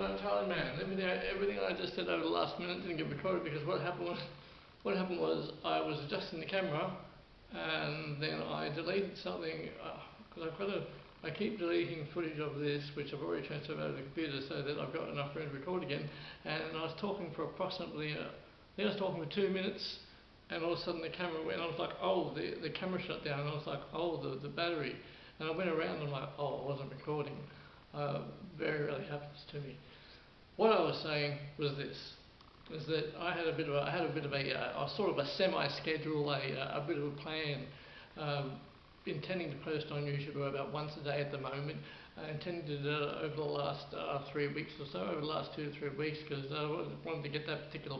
no, Charlie, man, everything I just said over the last minute didn't get recorded because what happened was I was adjusting the camera and then I deleted something because I keep deleting footage of this which I've already transferred over to the computer so that I've got enough room to record again. And I was talking for approximately, I was talking for 2 minutes, and all of a sudden the camera went, and I was like, oh, the camera shut down, and I was like, oh, the battery. And I went around and I'm like, oh, I wasn't recording. Very rarely happens to me. What I was saying was this, is that I had a bit of a sort of a semi-schedule, a bit of a plan, intending to post on YouTube about once a day at the moment. I intended to do it over the last 3 weeks or so, over the last 2 to 3 weeks, because I wanted to get that particular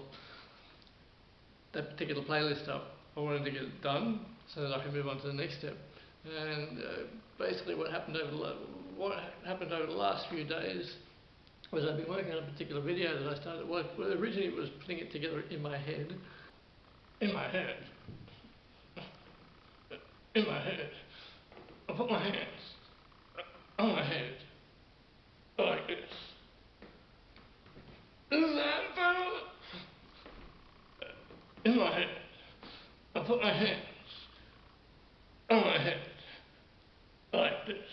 playlist up. I wanted to get it done so that I can move on to the next step. And basically, what happened over the last few days was I've been working on a particular video that I started. Well, originally it was putting it together in my head. In my head. In my head. I put my hands on my head like this. Isn't that better? In my head. I put my hands on my head like this.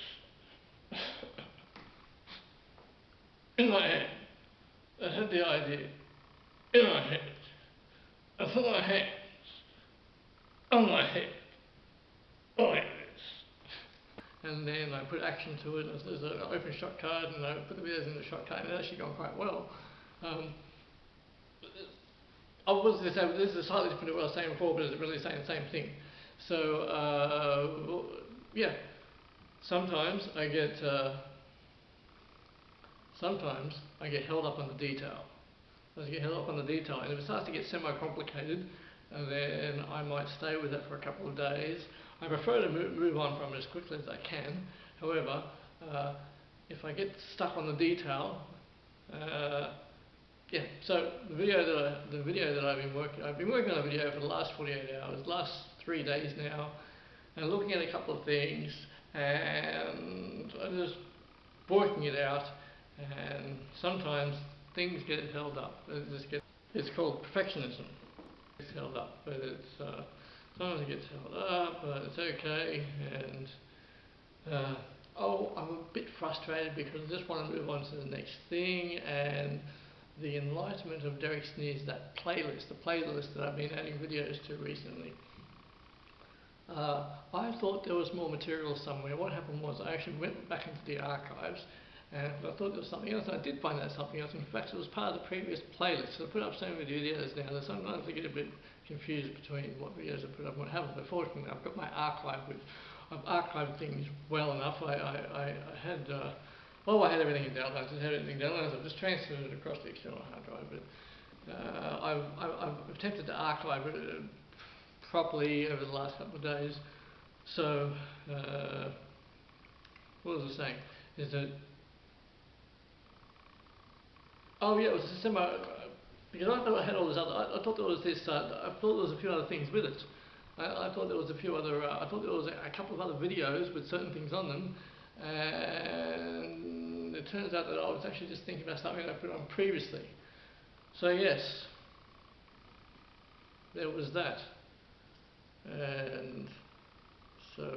In my head. I had the idea. In my head. I put my hands on my head like this. And then I put action to it. There's an open shot card, and I put the videos in the shot card, and it's actually gone quite well. I was going to say, this is slightly different to what I was saying before, but it's really saying the same thing. So, yeah, sometimes I get held up on the detail. And if it starts to get semi-complicated, then I might stay with it for a couple of days. I prefer to move on from it as quickly as I can. However, if I get stuck on the detail, yeah. So the video that I've been working on a video for the last 48 hours, last 3 days now, and looking at a couple of things, and I'm just working it out. And sometimes things get held up. It's called perfectionism. It's held up, but sometimes it gets held up, but it's okay. And I'm a bit frustrated because I just want to move on to the next thing. And the enlightenment of Derek Sneers, that playlist, the playlist that I've been adding videos to recently. I thought there was more material somewhere. What happened was I actually went back into the archives, and I thought there was something else, and I did find out something else. In fact, it was part of the previous playlist. So I put up so many videos now that sometimes I get a bit confused between what videos I put up and what haven't. But fortunately, I've got my archive I've archived things well enough. I had everything in downloads. I've just transferred it across the external hard drive. But I've attempted to archive it properly over the last couple of days. So, what was I saying? Is that it was a because I thought I had all this other. I thought there was this. I thought there was a few other things with it. I thought there was a few other. I thought there was a couple of other videos with certain things on them, and it turns out that I was actually just thinking about something that I put on previously. So yes, there was that, and so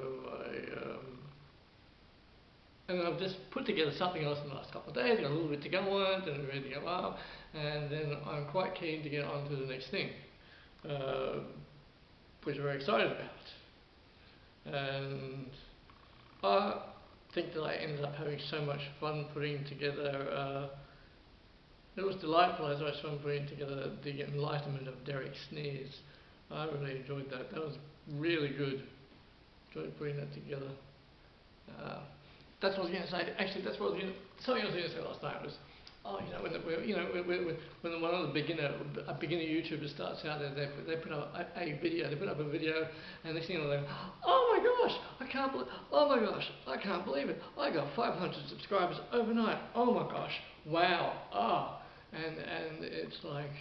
and I've just put together something else in the last couple of days, got a little bit to go on, and ready to go up, and then I'm quite keen to get on to the next thing, which I'm very excited about. And I think that I ended up having so much fun putting together, it was delightful as I was fun putting together the enlightenment of Derek Sneers. I really enjoyed that. That was really good. Enjoyed putting that together. That's what I was going to say. Actually, that's what something I was going to say last night was, when one of the beginner YouTuber starts out, they put up a video, and next thing you know, they're like, oh my gosh, I can't believe it. I got 500 subscribers overnight. Oh my gosh, wow. And it's like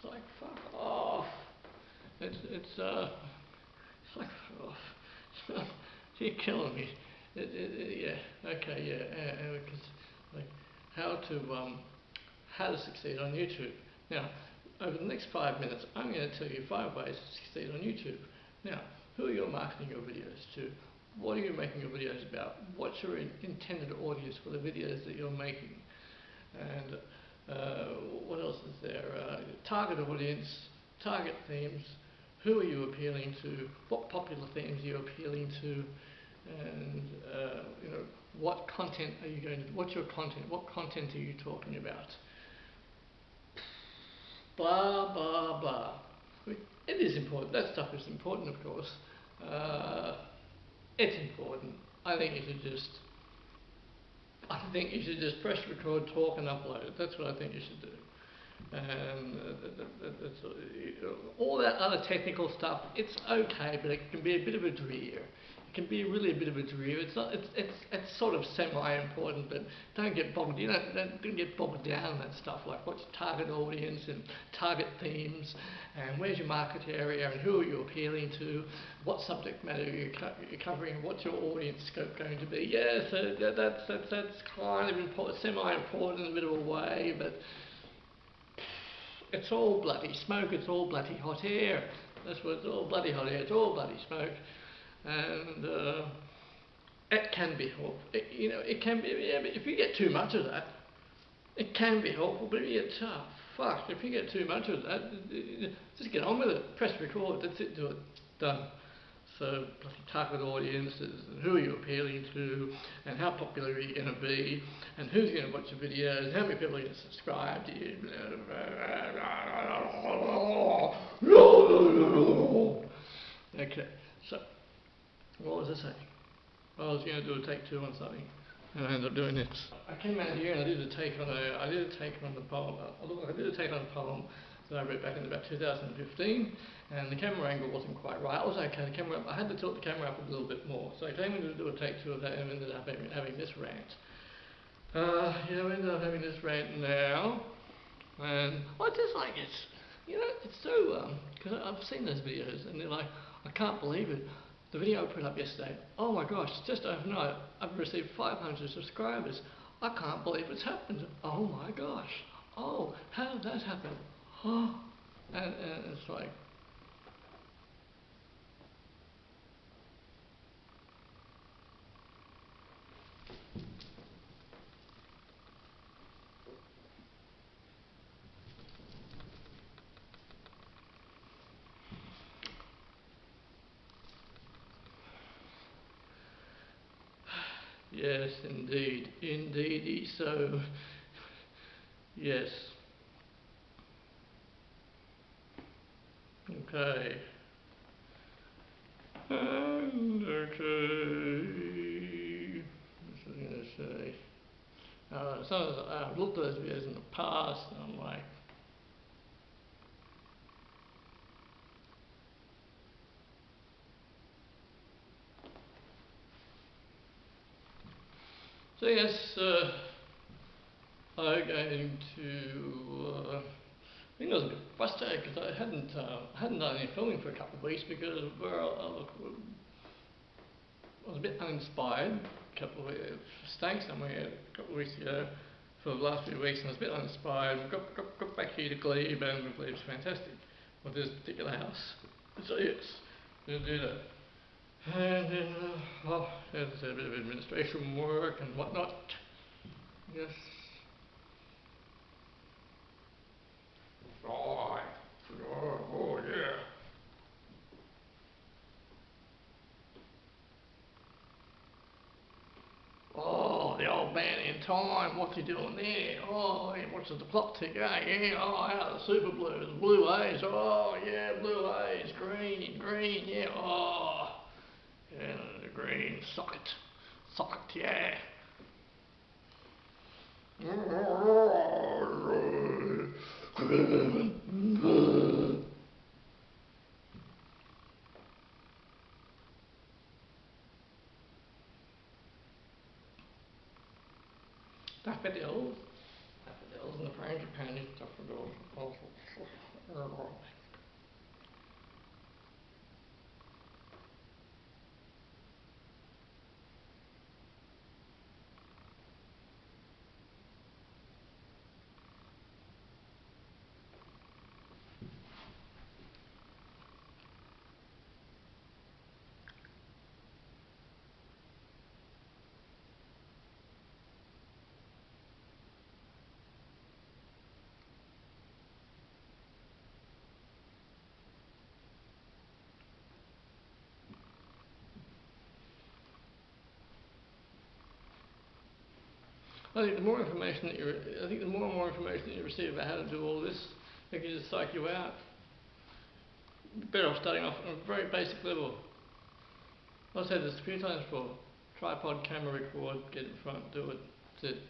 fuck off. It's like fuck off. You're killing me. Because how to succeed on YouTube. Now, over the next 5 minutes, I'm going to tell you 5 ways to succeed on YouTube. Now, who are you marketing your videos to? What are you making your videos about? What's your intended audience for the videos that you're making? And what else is there? Target audience, target themes. Who are you appealing to? What popular themes are you appealing to? And what content are you going to? What's your content? What content are you talking about? Blah blah blah. It is important. That stuff is important, of course. It's important. I think you should just press record, talk, and upload it. That's what I think you should do. And all that other technical stuff, it's okay, but it can be a bit of a drear. It can be really a bit of a drear. It's not. It's sort of semi-important, but don't get bogged. Don't get bogged down in that stuff. Like what's your target audience and target themes, and where's your market area, and who are you appealing to? What subject matter are you covering? What's your audience scope going to be? Yeah, so that's kind of important, semi-important in a bit of a way, but it's all bloody smoke. It's all bloody hot air. That's what it's all bloody hot air. It's all bloody smoke. And it can be helpful. It can be. Yeah, but if you get too much of that, it can be helpful. But if you get fuck, if you get too much of that, just get on with it. Press record. That's it. Do it. Done. So, target audiences, and who are you appealing to, and how popular are you going to be, and who's going to watch your videos, how many people are going to subscribe to you. Okay, so what was I saying? I was going to do a take 2 on something, and I ended up doing this. I came out here and I did a take on the poem. I did a take on a poem that I wrote back in about 2015, and the camera angle wasn't quite right. It was okay. I had to tilt the camera up a little bit more, so I came in to do a take 2 of that, and ended up having this rant. I ended up having this rant now, and I just like it's so because I've seen those videos, and they're like, I can't believe it. The video I put up yesterday, oh my gosh, just overnight, I've received 500 subscribers. I can't believe it's happened. Oh my gosh. Oh, how did that happen? Oh. And it's like, yes, indeed. Indeedy so. Yes. Okay. And okay. What was I going to say? Sometimes I've looked at those videos in the past, and I'm like, so yes, I'm going to. I think I was a bit frustrated because I hadn't done any filming for a couple of weeks because I was a bit uninspired. Staying somewhere a couple of weeks ago for the last few weeks, and I was a bit uninspired. Got back here to Glebe, and Glebe's fantastic with this particular house. So yes, didn't do that. And then, there's a bit of administration work and whatnot. Yes. Oh, yeah. Oh, the old man in time, what's he doing there? Oh, he watches the clock tick, yeah. Oh, out of the Super Blues, Blue A's, oh, yeah, Blue A's, green, yeah, oh. Yeah, the green, socket, yeah. Daffodils and the frangipani daffodils. I think the more information that I think the more and more information that you receive about how to do all this, it can just psych you out. Better off starting off on a very basic level. I've said this a few times before. Tripod, camera, record, get in front, do it. That's it.